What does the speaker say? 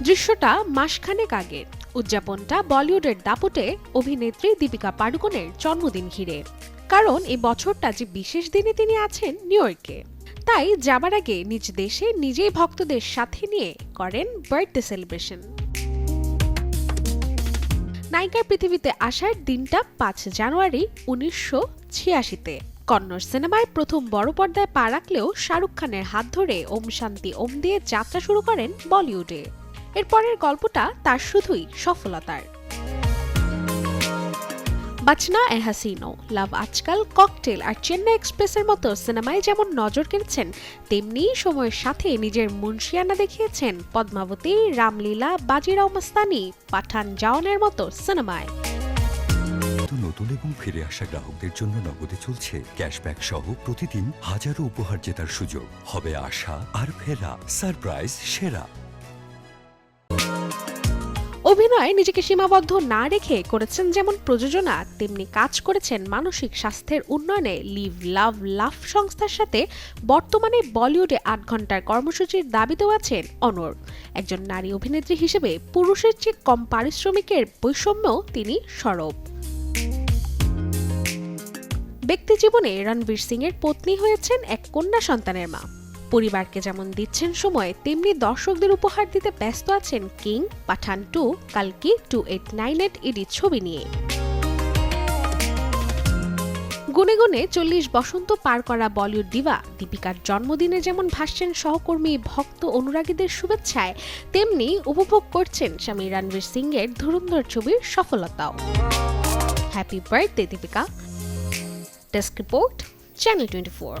দৃশ্যটা মাসখানেক আগের। উদযাপনটা বলিউডের দাপটে অভিনেত্রী দীপিকা পাড়ুকোনের জন্মদিন ঘিরে। কারণ এই বছরটা যে বিশেষ দিনে তিনি আছেন নিউ ইয়র্কে, তাই যাবার আগে নিজ দেশে নিজেই ভক্তদের সাথে নিয়ে করেন বার্থডে সেলিব্রেশন। নায়িকার পৃথিবীতে আসার দিনটা 5 জানুয়ারি 1986-তে। কন্নড় সিনেমায় প্রথম বড় পর্দায় পা রাখলেও শাহরুখ খানের হাত ধরে ওম শান্তি ওম দিয়ে যাত্রা শুরু করেন বলিউডে। এরপরের গল্পটা তার শুধুই সফলতার। বাচনা এ হাসিনো, লাভ আজকাল, ককটেল আর চেন্নাই এক্সপ্রেসের মতো সিনেমায় যেমন নজর কেড়েছেন, তেমনি সময়ের সাথে নিজের মুনশিয়ানা দেখিয়েছেন পদ্মাবতী, রামলীলা, বাজিরাও মস্তানি, পাঠান জাওয়ানের মতো সিনেমায়। নতুন এবং ফিরে আসা গ্রাহকদের জন্য নগদে চলছে ক্যাশব্যাক সহ প্রতিদিন হাজারো উপহার জেতার সুযোগ। হবে আশা আর ফেরা, সারপ্রাইজ সেরা। অভিনয়ে নিজেকে সীমাবদ্ধ না রেখে করেছেন যেমন প্রযোজনা, তেমনি কাজ করেছেন মানসিক স্বাস্থ্যের উন্নয়নে লিভ লাভ লাভ সংস্থার সাথে। বর্তমানে বলিউডে 8 ঘন্টার কর্মসূচির দাবিতেও আছেন অনড়। একজন নারী অভিনেত্রী হিসেবে পুরুষের চেয়ে কম পারিশ্রমিকের বৈষম্যও তিনি সরব। ব্যক্তিজীবনে রণবীর সিং এর পত্নী হয়েছেন এক কন্যা সন্তানের মা। পরিবারকে যেমন দিচ্ছেন সময়, তেমনি দর্শকদের উপহার দিতে ব্যস্ত আছেন কিং, পাঠান 2, কালকি 2898 ইডি ছবি নিয়ে। গুনে গুনে 40 বসন্ত পার করা বলিউড দিবা দীপিকার জন্মদিনে যেমন ভাসছেন সহকর্মী, ভক্ত, অনুরাগীদের শুভেচ্ছায়, তেমনি উপভোগ করছেন স্বামী রণবীর সিং এর ধুরন্ধর ছবির সফলতাও। Happy birthday Deepika. Desk report, channel 24।